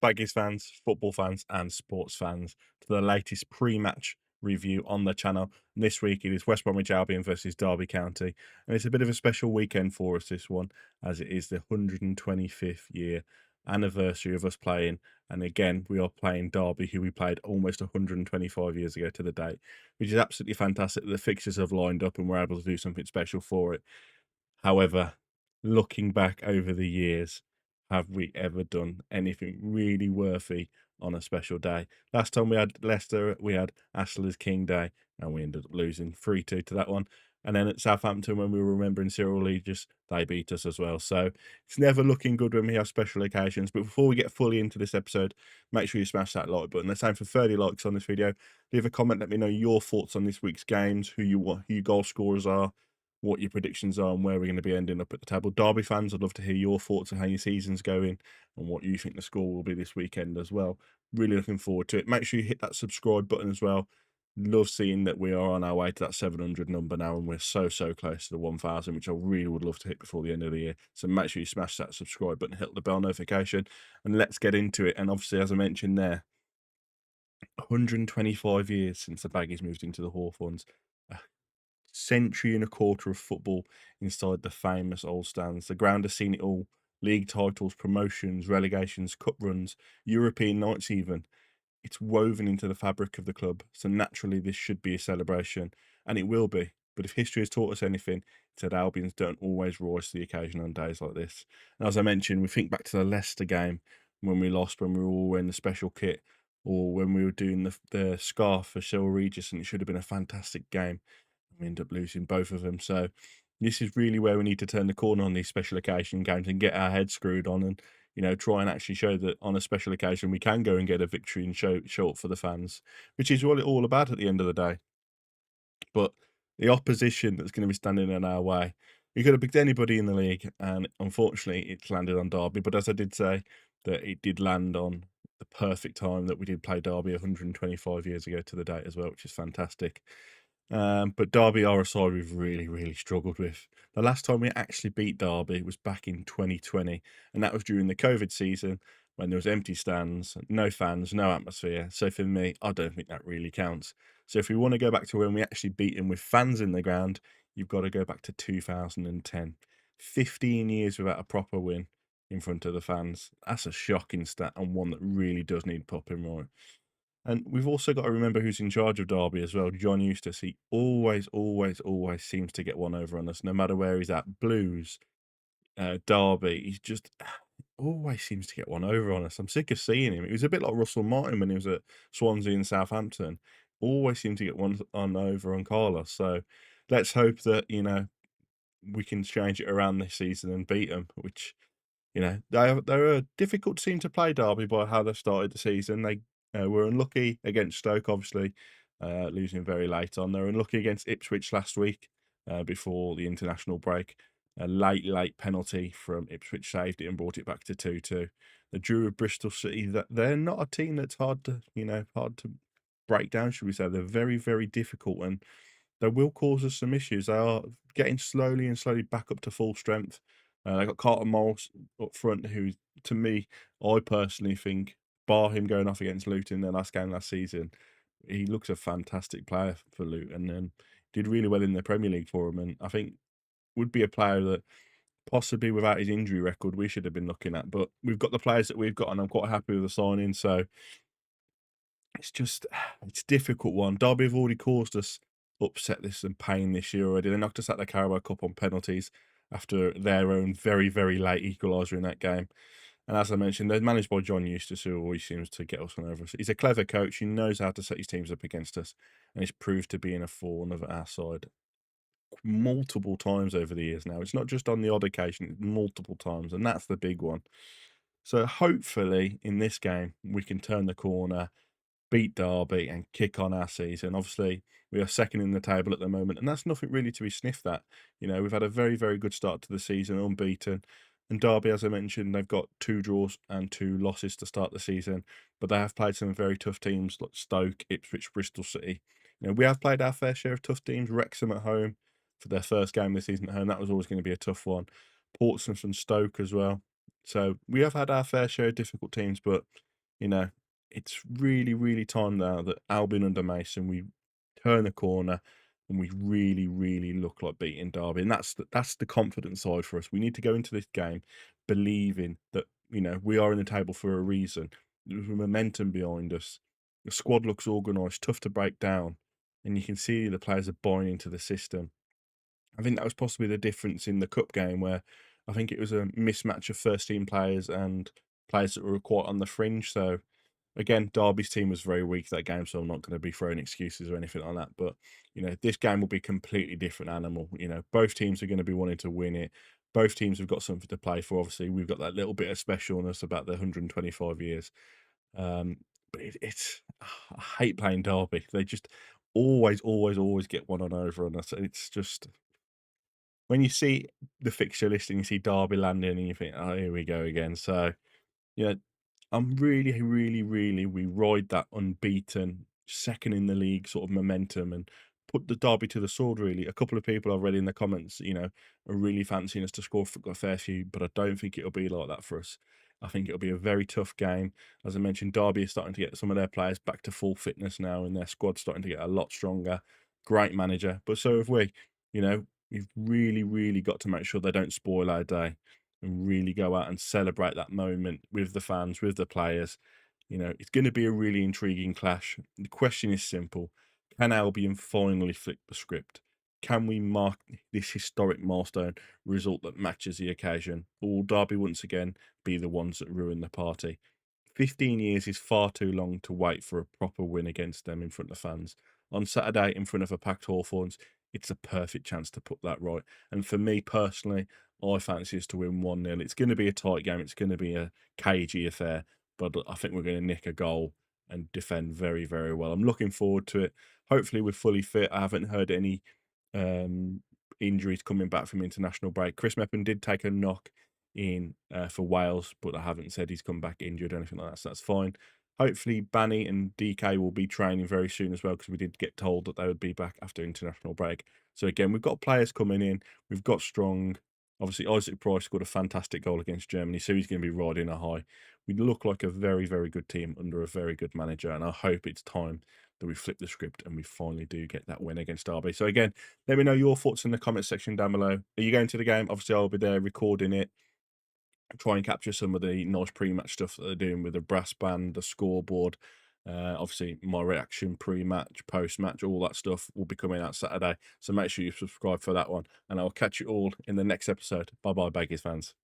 Baggies fans, football fans, and sports fans to the latest pre-match review on the channel. And this week it is West Bromwich Albion versus Derby County, and it's a bit of a special weekend for us, this one, as it is the 125th year anniversary of us playing. And again, we are playing Derby, who we played almost 125 years ago to the date, which is absolutely fantastic. The fixtures have lined up and we're able to do something special for it. However, looking back over the years, have we ever done anything really worthy on a special day? Last time we had Leicester, we had Astle's King Day, and we ended up losing 3-2 to that one. And then at Southampton, when we were remembering Cyrille Regis, they beat us as well. So it's never looking good when we have special occasions. But before we get fully into this episode, make sure you smash that like button. Let's aim for 30 likes on this video. Leave a comment, let me know your thoughts on this week's games, who your goal scorers are, what your predictions are, and where we're going to be ending up at the table. Derby fans, I'd love to hear your thoughts on how your season's going and what you think the score will be this weekend as well. Really looking forward to it. Make sure you hit that subscribe button as well. Love seeing that we are on our way to that 700 number now, and we're so close to the 1,000, which I really would love to hit before the end of the year. So make sure you smash that subscribe button, hit the bell notification, and let's get into it. And obviously, as I mentioned there, 125 years since the Baggies moved into the Hawthorns. Century and a quarter of football inside the famous old stands. The ground has seen it all: league titles, promotions, relegations, cup runs, European nights even. It's woven into the fabric of the club, so naturally this should be a celebration, and it will be. But if history has taught us anything, it's that Albions don't always rise to the occasion on days like this. And as I mentioned, we think back to the Leicester game when we lost, when we were all wearing the special kit, or when we were doing the scarf for Cyrille Regis, and it should have been a fantastic game. We end up losing both of them. So this is really where we need to turn the corner on these special occasion games and get our heads screwed on, and try and actually show that on a special occasion we can go and get a victory and show up for the fans, which is what it's all about at the end of the day. But the opposition that's going to be standing in our way, you could have picked anybody in the league, and unfortunately it's landed on Derby. But as I did say, that it did land on the perfect time that we did play Derby 125 years ago to the date as well, which is fantastic. But Derby are a side we've really struggled with. The last time we actually beat Derby was back in 2020, and that was during the COVID season when there was empty stands, no fans, no atmosphere. So for me, I don't think that really counts. So if we want to go back to when we actually beat them with fans in the ground, you've got to go back to 2010. 15 years without a proper win in front of the fans. That's a shocking stat, and one that really does need popping right. And we've also got to remember who's in charge of Derby as well, John Eustace. He always seems to get one over on us, no matter where he's at. Blues, Derby, he's just always seems to get one over on us. I'm sick of seeing him. He was a bit like Russell Martin when he was at Swansea and Southampton. Always seemed to get one on over on Carlos. So let's hope that, we can change it around this season and beat them, which, they're a difficult team to play, Derby, by how they've started the season. They were unlucky against Stoke, obviously, losing very late on. They were unlucky against Ipswich last week before the international break. A late penalty from Ipswich saved it and brought it back to 2-2. The drew of Bristol City, that they're not a team that's hard to break down, should we say. They're very difficult, and they will cause us some issues. They are getting slowly back up to full strength. They got Carter Morris up front, who, to me, I personally think, bar him going off against Luton in their last game last season, he looks a fantastic player for Luton and did really well in the Premier League for him. And I think would be a player that possibly without his injury record we should have been looking at. But we've got the players that we've got, and I'm quite happy with the signing. So it's a difficult one. Derby have already caused us upset this and pain this year already. They knocked us out the Carabao Cup on penalties after their own very late equaliser in that game. And as I mentioned, they're managed by John Eustace, who always seems to get us on over us. He's a clever coach. He knows how to set his teams up against us, and he's proved to be in a thorn of our side multiple times over the years now. It's not just on the odd occasion, it's multiple times, and that's the big one. So hopefully in this game, we can turn the corner, beat Derby, and kick on our season. Obviously, we are second in the table at the moment, and that's nothing really to be sniffed at. We've had a very good start to the season, unbeaten. And Derby, as I mentioned, they've got 2 draws and 2 losses to start the season, but they have played some very tough teams like Stoke, Ipswich, Bristol City. We have played our fair share of tough teams. Wrexham at home for their first game this season at home. That was always going to be a tough one. Portsmouth and Stoke as well. So we have had our fair share of difficult teams, but You know, it's really, really time now that Albion under Mason, we turn the corner and we really, really look like beating Derby. And that's the confident side for us. We need to go into this game believing that, we are in the table for a reason. There's momentum behind us. The squad looks organised, tough to break down. And you can see the players are buying into the system. I think that was possibly the difference in the cup game where I think it was a mismatch of first team players and players that were quite on the fringe. So again, Derby's team was very weak that game, so I'm not going to be throwing excuses or anything like that. But this game will be a completely different animal. Both teams are going to be wanting to win it. Both teams have got something to play for. Obviously, we've got that little bit of specialness about the 125 years. Um, but it's I hate playing Derby. They just always, always, always get one on over on us. It's just when you see the fixture list and you see Derby landing, and you think, oh, here we go again. So yeah, I'm really, really, really we ride that unbeaten, second in the league sort of momentum and put the Derby to the sword, really. A couple of people I've read in the comments, are really fancying us to score for a fair few, but I don't think it'll be like that for us. I think it'll be a very tough game. As I mentioned, Derby is starting to get some of their players back to full fitness now, and their squad's starting to get a lot stronger. Great manager, but so have we. We've really, really got to make sure they don't spoil our day and really go out and celebrate that moment with the fans, with the players. It's going to be a really intriguing clash. The question is simple. Can Albion finally flip the script? Can we mark this historic milestone result that matches the occasion? Or will Derby once again be the ones that ruin the party? 15 years is far too long to wait for a proper win against them in front of fans. On Saturday, in front of a packed Hawthorns, it's a perfect chance to put that right. And for me personally, I fancy us to win 1-0. It's going to be a tight game. It's going to be a cagey affair, but I think we're going to nick a goal and defend very, very well. I'm looking forward to it. Hopefully, we're fully fit. I haven't heard any um, injuries coming back from international break. Chris Meppen did take a knock in for Wales, but I haven't said he's come back injured or anything like that, so that's fine. Hopefully, Banny and DK will be training very soon as well, because we did get told that they would be back after international break. So again, we've got players coming in. We've got strong. Obviously, Isaac Price scored a fantastic goal against Germany, so he's going to be riding a high. We look like a very, very good team under a very good manager, and I hope it's time that we flip the script and we finally do get that win against Derby. So again, let me know your thoughts in the comment section down below. Are you going to the game? Obviously, I'll be there recording it, try and capture some of the nice pre-match stuff that they're doing with the brass band, the scoreboard. Obviously, my reaction pre-match, post-match, all that stuff will be coming out Saturday. So make sure you subscribe for that one, and I'll catch you all in the next episode. Bye bye, Baggies fans.